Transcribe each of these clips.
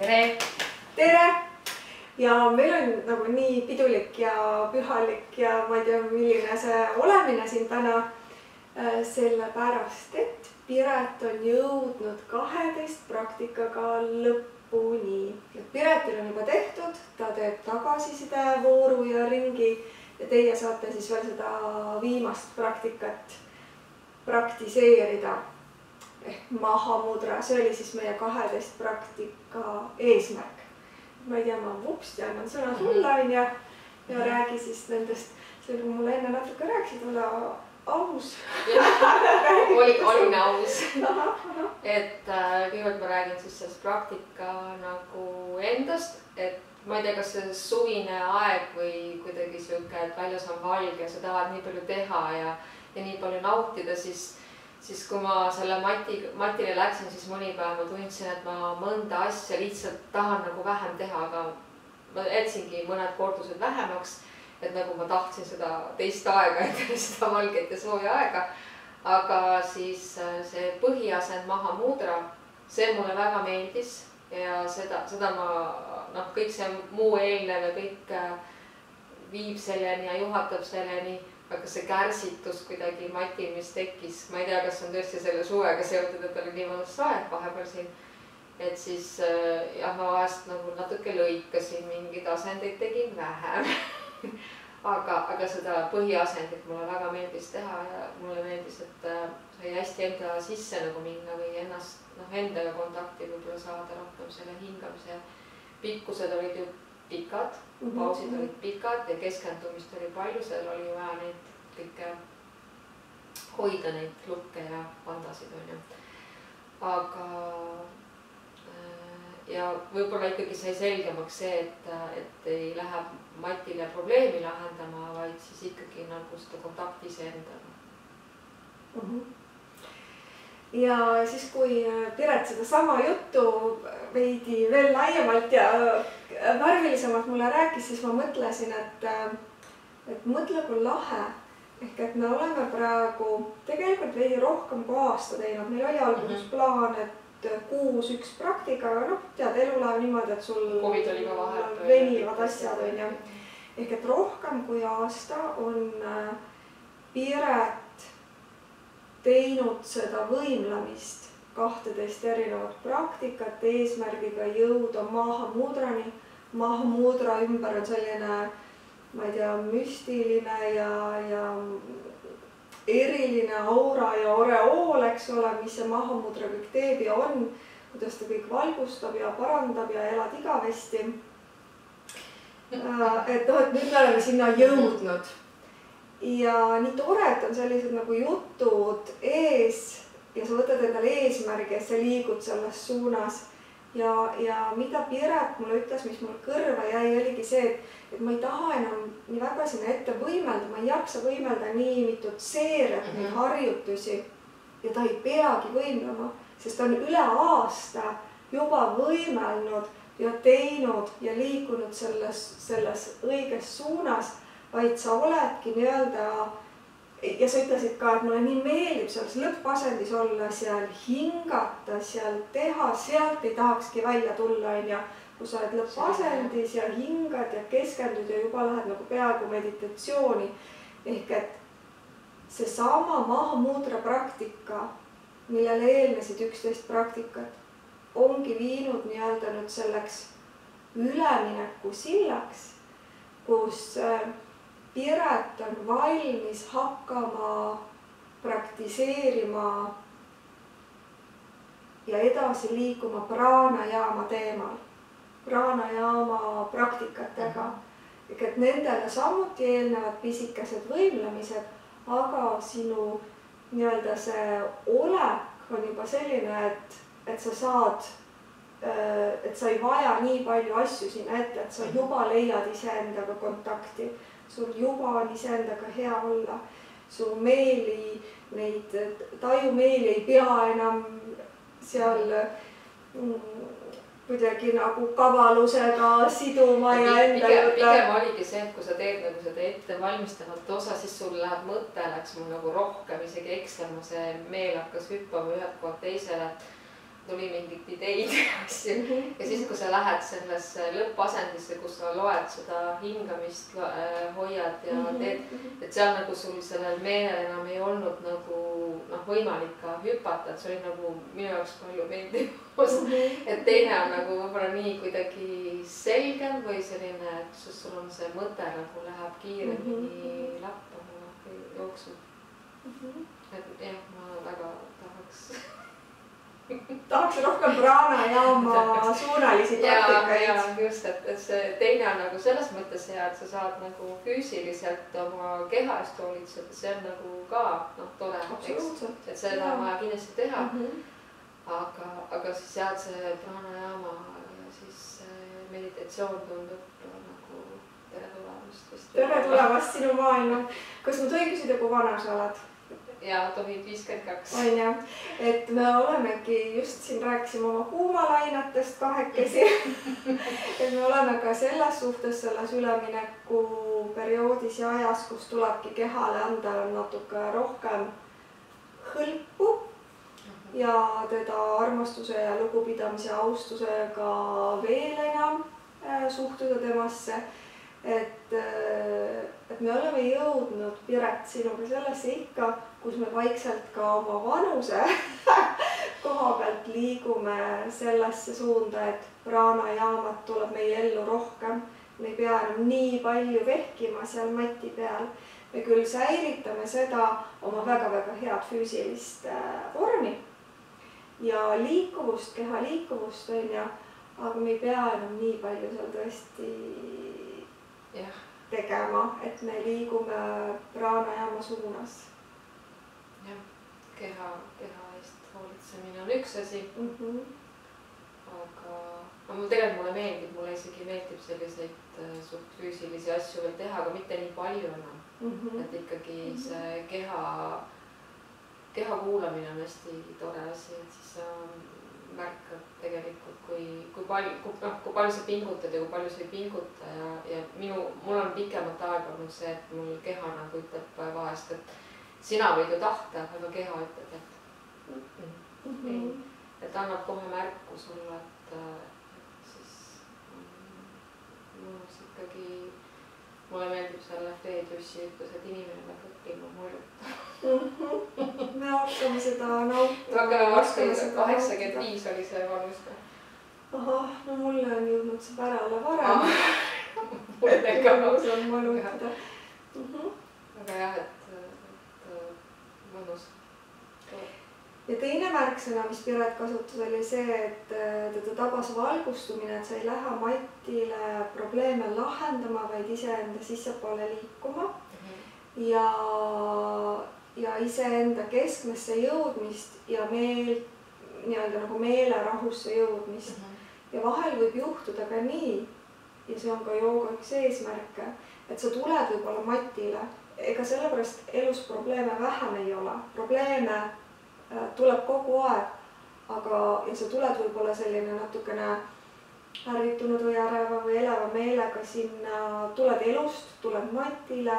tere! Tere! Ja meil on nagu nii pidulik ja pühalik ja ma ei tea, milline see olemine siin täna. Sellepärast, et Piret on jõudnud 12 praktikaga lõpuni. Piretil on juba tehtud, ta teeb tagasiside vooru ja ringi ja teie saate siis veel seda viimast praktikat praktiseerida. Ehk mahamudra, see oli siis meie 12 praktika eesmärk. Ma ei tea, ma vupsti annan sõna sulle ja räägi siis nendest, see oli mulle enne natuke rääkisid, ole aus. Olin aus. Et kõigepealt ma räägin siis sellest praktika nagu endast, et ma ei tea, kas see suvine aeg või kuidagi siuke, et väljas on valge ja sa tahad nii palju teha ja nii palju nautida, siis kui ma selle matile läksin, siis mõni päev ma tundsin, et ma mõnda asja lihtsalt tahan nagu vähem teha, aga ma jätsingi mõned kordused vähemaks, et nagu ma tahtsin seda teist aega, seda valget ja sooja aega. Aga siis see põhiasend mahamudra, see mulle väga meeldis ja seda ma, kõik see muu eelnev ja kõik viib selleni ja juhatab selleni. Aga see kärsitus kuidagi matil, mis tekkis, ma ei tea, kas on tõesti selle suvega seotud, et oli nii mõnus aeg vahepeal siin. Et siis jah, ma vahest nagu natuke lõikasin, mingid asendid tegin vähem. Aga seda põhiasendit mulle väga meeldis teha ja mulle meeldis, et sai hästi enda sisse nagu minna või ennast endaga kontakti võib-olla saada rohkem selle hingamise. Pikkused olid ju pikad, pausid olid pikad ja keskendumist oli palju, seal oli vaja neid kõike hoida, neid lukke ja pandasid on ju. Aga ja võib-olla ikkagi sai selgemaks see, et ei lähe matile probleemi lahendama, vaid siis ikkagi nagu seda kontakti iseendaga. Ja siis kui Piret seda sama juttu veidi veel laiemalt ja värvilisemalt mulle rääkis, siis ma mõtlesin, et mõtle kui lahe. Ehk et me oleme praegu tegelikult veidi rohkem kui aasta teinud. Meil oli alguses plaan, et 6-1 praktika, aga tead, elu läheb niimoodi, et sul venivad asjad on ju. Ehk et rohkem kui aasta on Piret teinud seda võimlamist 12 erinevat praktikat eesmärgiga jõuda mahamudrani. Mahamudra ümber on selline, ma ei tea, müstiline ja eriline aura ja oreool, eks ole, mis see mahamudra kõik teeb ja on, kuidas ta kõik valgustab ja parandab ja elad igavesti. Et nüüd me oleme sinna jõudnud. Ja nii tore, et on sellised nagu jutud ees ja sa võtad endale eesmärgi, et sa liigud selles suunas. Ja mida Piret mulle ütles, mis mul kõrva jäi, oligi see, et ma ei taha enam nii väga sinna ette võimelda, ma ei jaksa võimelda nii mitut seeriat, neid harjutusi ja ta ei peagi võimlema, sest ta on üle aasta juba võimelnud ja teinud ja liikunud selles õiges suunas. Vaid sa oledki nii-öelda, ja sa ütlesid ka, et mulle nii meeldib selles lõppasendis olla, seal hingata, seal teha, sealt ei tahakski välja tulla, kui sa oled lõppasendis ja hingad ja keskendud ja juba lähed nagu peaaegu meditatsiooni. Ehk et see sama mahamudra praktika, millele eelnesid 11 praktikat, ongi viinud nii-öelda nüüd selleks ülemineku sillaks, kus Piret on valmis hakkama praktiseerima ja edasi liikuma praanajaama teemal, praanajaama praktikatega. Et nendele samuti eelnevad pisikesed võimlemised, aga sinu nii-öelda see olek on juba selline, et sa saad, et sa ei vaja nii palju asju sinna ette, et sa juba leiad iseendaga kontakti. Sul juba on iseendaga hea olla, su meeli, neid tajumeeli ei pea enam seal kuidagi nagu kavalusega siduma ja enda juurde. Pigem oligi see, et kui sa teed nagu seda ettevalmistavat osa, siis sul läheb mõte, läks mul nagu rohkem isegi ekslema, see meel hakkas hüppama ühelt kohalt teisele. tuli mingeid ideid ja asju. Ja siis, kui sa lähed sellesse lõppasendisse, kus sa loed seda hingamist, hoiad ja teed, et seal nagu sul sellel meelel enam ei olnud nagu võimalik ka hüpata, et see oli nagu minu jaoks palju meeldivus. Et teine on nagu võib-olla nii kuidagi selgem või selline, et sul on see mõte nagu läheb kiiremini lappama või jooksma. Et jah, ma väga tahaks rohkem pranajaama suunalisi praktikaid. Ja just, et see teine on nagu selles mõttes hea, et sa saad nagu füüsiliselt oma keha eest hoolitseda, see on nagu ka tore, et seda on vaja kindlasti teha. Aga siis jah, see pranajaama ja siis meditatsioon tundub nagu tere tulemast vist. Tere tulemast sinu maailma. Kas ma tohin küsida, kui vana sa oled? Ja tohib 52. On jah, et me olemegi just siin rääkisime oma kuumalainatest kahekesi. Et me oleme ka selles suhtes selles ülemineku perioodis ja ajas, kus tulebki kehale anda natuke rohkem hõlpu ja teda armastuse ja lugupidamise austusega veel enam suhtuda temasse. Et me oleme jõudnud, Piret, sinuga sellesse ikka, kus me vaikselt ka oma vanuse koha pealt liigume sellesse suunda, et pranajaamat tuleb meie ellu rohkem. Me ei pea enam nii palju vehkima seal mati peal. Me küll säilitame seda oma väga-väga head füüsilist vormi ja liikuvust, keha liikuvust on ja, aga me ei pea enam nii palju seal tõesti tegema, et me liigume pranajaama suunas. Jah, keha eest hoolitsemine on üks asi. Aga mulle meeldib, mulle isegi meeldib selliseid suht füüsilisi asju veel teha, aga mitte nii palju enam. Et ikkagi see keha kuulamine on hästi tore asi, et siis sa märkad tegelikult, kui palju sa pingutad ja kui palju sa ei pinguta ja mul on pikemat aega olnud see, et mul keha nagu ütleb vahest, et sina võid ju tahta, aga keha ütleb, et annab kohe märku sulle, et siis mõnus ikkagi, mulle meeldib selle Fredjussi ütles, et inimene peab õppima muljuta. Me hakkame seda nautima. Hakkame 85 oli see vanus. Ahah, no mulle on jõudnud see pärale varem. Mulle ka on muljutada. Aga jah, et mõnus. Ja teine märksõna, mis Piret kasutas, oli see, et teda tabas valgustumine, et sa ei lähe matile probleeme lahendama, vaid iseenda sissepoole liikuma ja iseenda keskmesse jõudmist ja nii-öelda nagu meelerahusse jõudmist. Ja vahel võib juhtuda ka nii, ja see on ka jooga üks eesmärke, et sa tuled võib-olla matile, ega sellepärast elus probleeme vähem ei ole. Probleeme tuleb kogu aeg, ja sa tuled võib-olla selline natukene ärritunud või äreva või eleva meelega sinna, tuled elust, tuled matile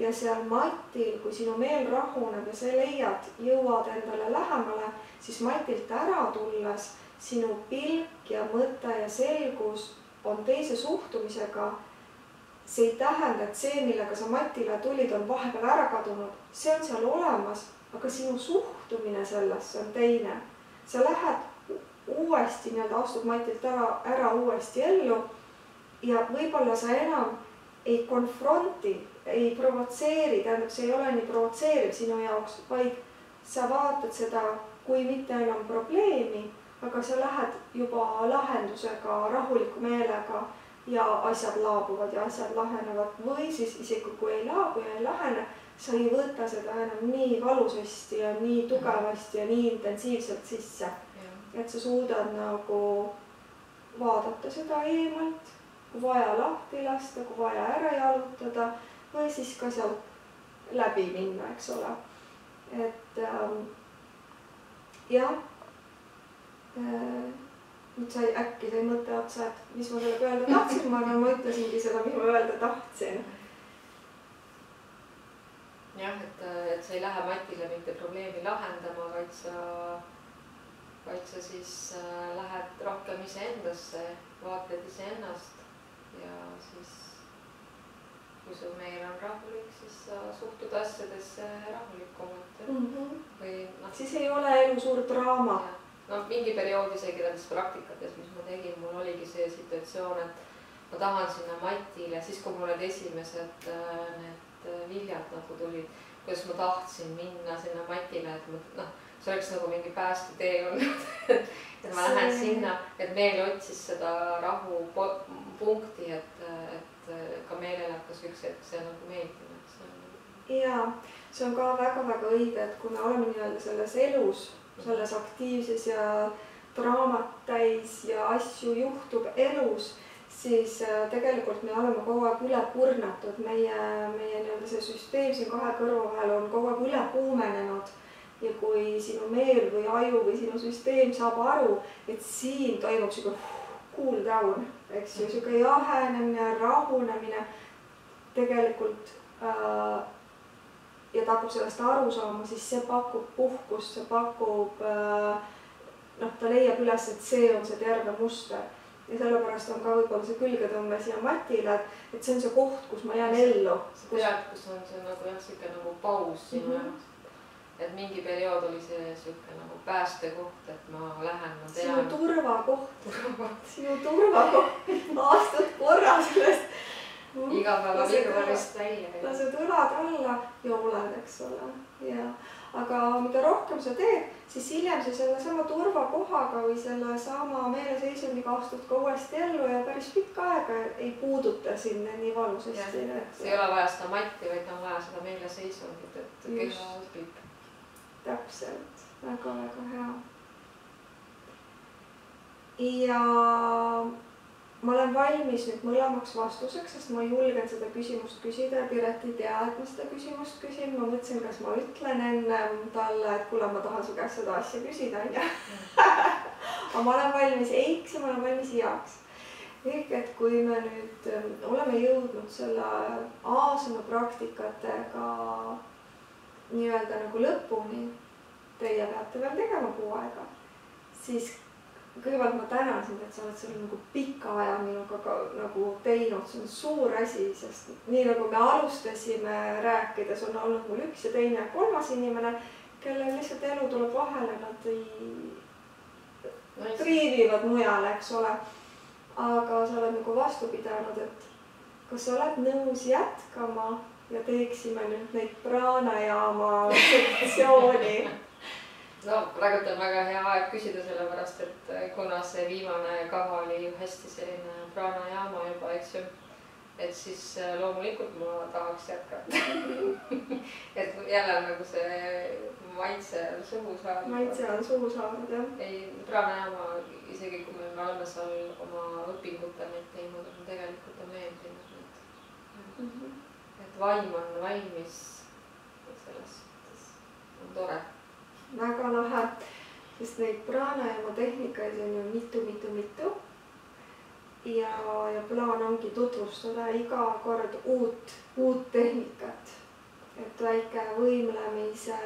ja seal matil, kui sinu meel rahuneb ja sa leiad, jõuad endale lähemale, siis matilt ära tulles sinu pilk ja mõte ja selgus on teise suhtumisega. See ei tähenda, et see, millega sa matile tulid, on vahepeal ära kadunud. See on seal olemas, aga sinu suhtumine sellesse on teine. Sa lähed uuesti, astud matilt ära uuesti ellu ja võib-olla sa enam ei konfronti, ei provotseeri, tähendab, see ei ole nii provotseeriv sinu jaoks, vaid sa vaatad seda, kui mitte enam probleemi, aga sa lähed juba lahendusega, rahuliku meelega ja asjad laabuvad ja asjad lahenevad või siis isegi kui ei laabu ja ei lahene, sa ei võta seda enam nii valusasti ja nii tugevasti ja nii intensiivselt sisse. Et sa suudad nagu vaadata seda eemalt, kui vaja lahti lasta, kui vaja ära jalutada või siis ka sealt läbi minna, eks ole. Et jah, nüüd äkki sai mõte otsa, et mis ma sellega öelda tahtsin, ma ütlesingi seda, mis ma öelda tahtsin. Jah, et sa ei lähe matile mitte probleemi lahendama, vaid sa vaid sa siis lähed rohkem iseendasse, vaatled iseennast ja siis kui su meel on rahulik, siis sa suhtud asjadesse rahulikumalt või noh. Siis ei ole elu suur draama. No mingi periood isegi nendes praktikates, mis ma tegin, mul oligi see situatsioon, et ma tahan sinna matile, siis kui mul olid esimesed need viljad nagu tulid, kuidas ma tahtsin minna sinna matile, et noh, see oleks nagu mingi päästetee olnud, et ma lähen sinna, et meel otsis seda rahupunkti, et ka meelele hakkas üks hetk see nagu meeldima. Jaa, see on ka väga-väga õige, et kui me oleme nii-öelda selles elus, selles aktiivses ja draamat täis ja asju juhtub elus, siis tegelikult me oleme kogu aeg üle kurnatud, meie nii-öelda see süsteem siin kahe kõrva vahel on kogu aeg üle kuumenenud ja kui sinu meel või aju või sinu süsteem saab aru, et siin toimub siuke cool down, eks ju, siuke jahenemine, rahunemine tegelikult ja ta hakkab sellest aru saama, siis see pakub puhkust, see pakub, noh, ta leiab üles, et see on see terve muster. Ja sellepärast on ka võib-olla see külgetõmme siia matile, et see on see koht, kus ma jään ellu. Sa tead, kus on see nagu jah, siuke nagu paus sinu jaoks. Et mingi periood oli see siuke nagu päästekoht, et ma lähen, ma tean. Sinu turvakoht. Aastad korra sellest. Igapäeva virvarist välja. Lased õlad alla ja oled, eks ole. Ja. Aga mida rohkem sa teed, siis hiljem sa selle sama turvakohaga või selle sama meeleseisundiga astud ka uuesti ellu ja päris pikka aega ei puuduta sinna nii valusasti. See ei ole vaja seda matti, vaid on vaja seda meeleseisundit, et keha õpib. Täpselt, väga-väga hea. Ja ma olen valmis nüüd mõlemaks vastuseks, sest ma julgen seda küsimust küsida ja Piret ei tea, et ma seda küsimust küsin. Ma mõtlesin, kas ma ütlen enne talle, et kuule, ma tahan su käest seda asja küsida. Aga ma olen valmis eiks ja ma olen valmis heaks. Ehk, et kui me nüüd oleme jõudnud selle aasana praktikatega nii-öelda nagu lõpuni, teie peate veel tegema kuu aega, siis kõigepealt ma tänan sind, et sa oled selle nagu pika aja minuga nagu teinud, see on suur asi, sest nii nagu me alustasime rääkides, on olnud mul üks ja teine ja kolmas inimene, kellel lihtsalt elu tuleb vahele, nad triivivad mujale, eks ole. Aga sa oled nagu vastu pidanud, et kas sa oled nõus jätkama ja teeksime nüüd neid praanajaama sektsiooni? No praegu on väga hea aeg küsida sellepärast, et kuna see viimane kava oli ju hästi selline praanajaama juba, eks ju, et siis loomulikult ma tahaks jätkata. Et jälle nagu see maitse on suhu saanud. Maitse on suhu saanud, jah. Ei, praanajaama, isegi kui me oleme seal oma õpingutel neid teinud, on tegelikult on meeldinud. Et vaim on valmis, selles suhtes on tore. Väga lahe, sest neid praanajaama tehnikaid on ju mitu. Ja plaan ongi tutvustada iga kord uut tehnikat. Et väike võimlemise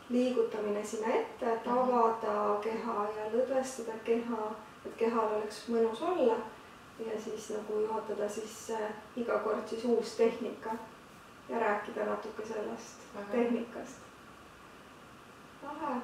liigutamine sinna ette, et avada keha ja lõdvestada keha, et kehal oleks mõnus olla. Ja siis nagu juhatada siis iga kord siis uus tehnika ja rääkida natuke sellest tehnikast. Aha.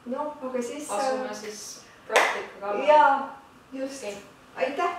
No, aga siis... Asume siis praktika kallale. Jaa, just. Aitäh!